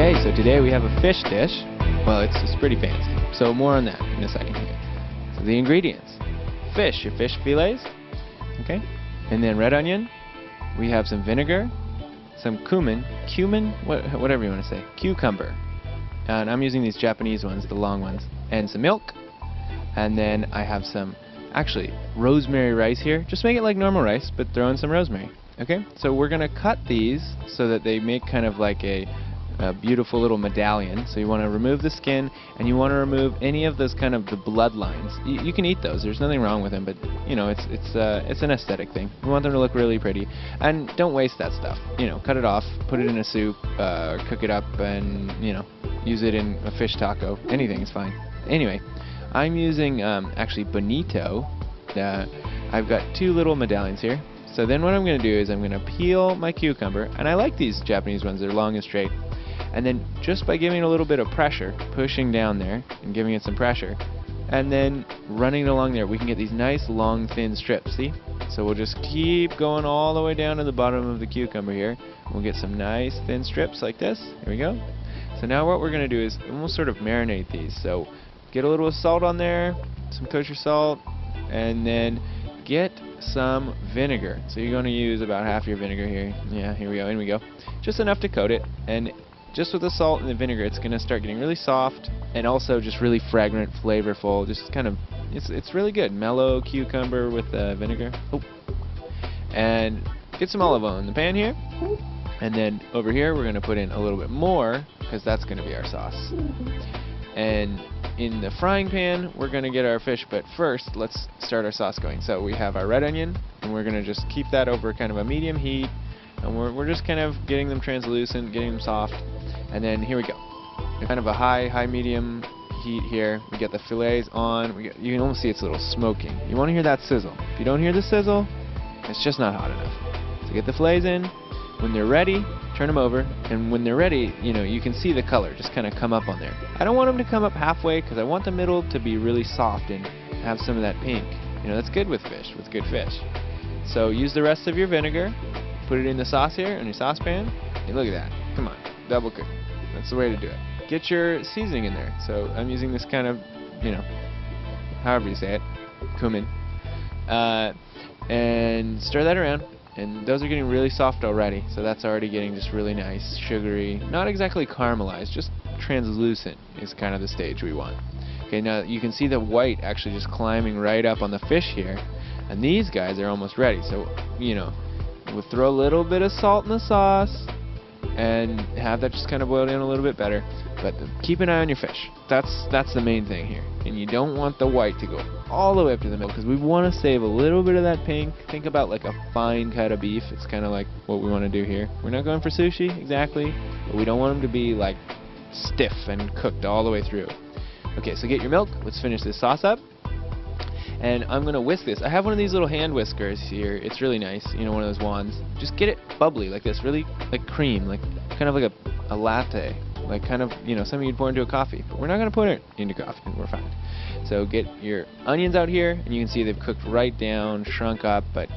Okay, so today we have a fish dish. Well, it's pretty fancy, so more on that in a second here. So the ingredients: fish, your fish fillets, okay, and then red onion. We have some vinegar, some cumin, whatever you want to say, cucumber, and I'm using these Japanese ones, the long ones, and some milk. And then I have some, actually, rosemary rice here. Just make it like normal rice, but throw in some rosemary. Okay, so we're gonna cut these so that they make kind of like a beautiful little medallion. So you want to remove the skin, and you want to remove any of those kind of the bloodlines. You can eat those. There's nothing wrong with them, but you know it's an aesthetic thing. We want them to look really pretty, and don't waste that stuff. You know, cut it off, put it in a soup, cook it up, and you know, use it in a fish taco. Anything is fine. Anyway, I'm using actually bonito. I've got 2 little medallions here. So then what I'm going to do is I'm going to peel my cucumber, and I like these Japanese ones. They're long and straight. And then just by giving it a little bit of pressure, pushing down there and giving it some pressure, and then running it along there, we can get these nice long thin strips, see? So we'll just keep going all the way down to the bottom of the cucumber here. We'll get some nice thin strips like this. Here we go. So now what we're going to do is we'll sort of marinate these. So get a little salt on there, some kosher salt, and then get some vinegar. So you're going to use about half your vinegar here. Yeah, here we go, in we go. Just enough to coat it, and just with the salt and the vinegar, it's going to start getting really soft and also just really fragrant, flavorful. Just kind of, it's really good. Mellow cucumber with vinegar. Oh. And get some olive oil in the pan here. And then over here, we're going to put in a little bit more, because that's going to be our sauce. And in the frying pan, we're going to get our fish, but first, let's start our sauce going. So we have our red onion, and we're going to just keep that over kind of a medium heat. And we're just kind of getting them translucent, getting them soft. And then here we go. Kind of a high medium heat here. We get the fillets on. You can almost see it's a little smoking. You want to hear that sizzle. If you don't hear the sizzle, it's just not hot enough. So get the fillets in. When they're ready, turn them over. And when they're ready, you know, you can see the color just kind of come up on there. I don't want them to come up halfway, because I want the middle to be really soft and have some of that pink. You know, that's good with fish, with good fish. So use the rest of your vinegar. Put it in the sauce here, in your saucepan. Hey, look at that. Come on. Double cook. That's the way to do it. Get your seasoning in there. So I'm using this kind of, you know, however you say it, cumin. And stir that around. And those are getting really soft already. So that's already getting just really nice, sugary. Not exactly caramelized, just translucent is kind of the stage we want. Okay, now you can see the white actually just climbing right up on the fish here. And these guys are almost ready. So, you know, we'll throw a little bit of salt in the sauce and have that just kind of boil down a little bit better. But keep an eye on your fish. That's the main thing here. And you don't want the white to go all the way up to the middle, because we want to save a little bit of that pink. Think about like a fine cut of beef. It's kind of like what we want to do here. We're not going for sushi exactly, but we don't want them to be like stiff and cooked all the way through. Okay, so get your milk. Let's finish this sauce up. And I'm going to whisk this. I have one of these little hand whiskers here. It's really nice, you know, one of those wands. Just get it bubbly like this, really like cream, like kind of like a latte, like kind of, you know, something you'd pour into a coffee. But we're not going to put it into coffee. We're fine. So get your onions out here, and you can see they've cooked right down, shrunk up, but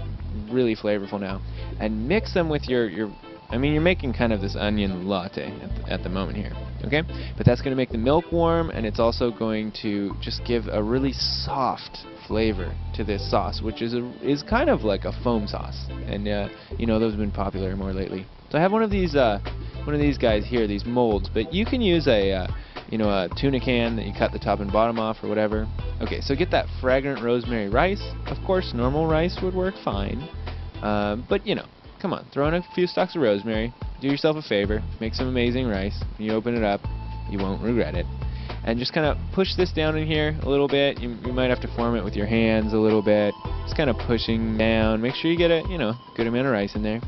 really flavorful now. And mix them with your I mean, you're making kind of this onion latte at the moment here, okay? But that's going to make the milk warm, and it's also going to just give a really soft flavor to this sauce, which is kind of like a foam sauce. And you know, those have been popular more lately. So I have one of these guys here, these molds, but you can use a you know, a tuna can that you cut the top and bottom off or whatever. Okay, so get that fragrant rosemary rice. Of course, normal rice would work fine, but you know, come on, throw in a few stalks of rosemary. Do yourself a favor, make some amazing rice. When you open it up, you won't regret it. And just kind of push this down in here a little bit. You might have to form it with your hands a little bit. Just kind of pushing down. Make sure you get a, you know, good amount of rice in there.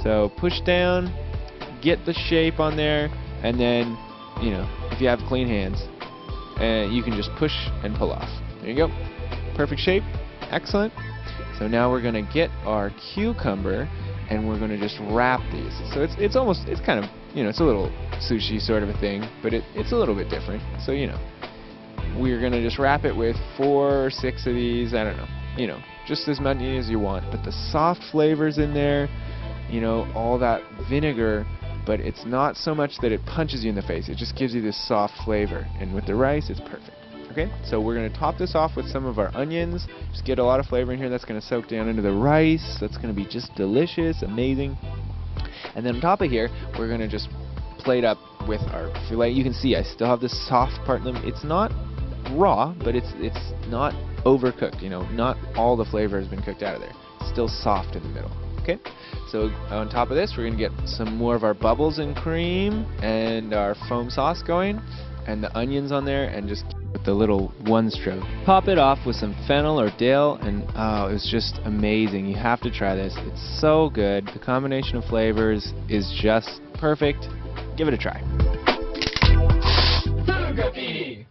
So push down, get the shape on there, and then, you know, if you have clean hands, you can just push and pull off. There you go. Perfect shape. Excellent. So now we're going to get our cucumber, and we're going to just wrap these. So it's kind of, you know, it's a little sushi sort of a thing, but it's a little bit different. So, you know, we're going to just wrap it with 4 or 6 of these. I don't know, you know, just as many as you want. But the soft flavors in there, you know, all that vinegar but it's not so much that it punches you in the face. It just gives you this soft flavor, and with the rice, it's perfect. Okay, so we're going to top this off with some of our onions. Just get a lot of flavor in here. That's going to soak down into the rice. That's going to be just delicious, amazing. And then on top of here, we're going to just plate up with our filet. You can see I still have this soft part. It's not raw, but it's not overcooked. You know, not all the flavor has been cooked out of there. It's still soft in the middle. Okay, so on top of this, we're going to get some more of our bubbles and cream and our foam sauce going, and the onions on there, and just with the little one stroke. Pop it off with some fennel or dill, and oh, it's just amazing. You have to try this. It's so good. The combination of flavors is just perfect. Give it a try. Food graffiti!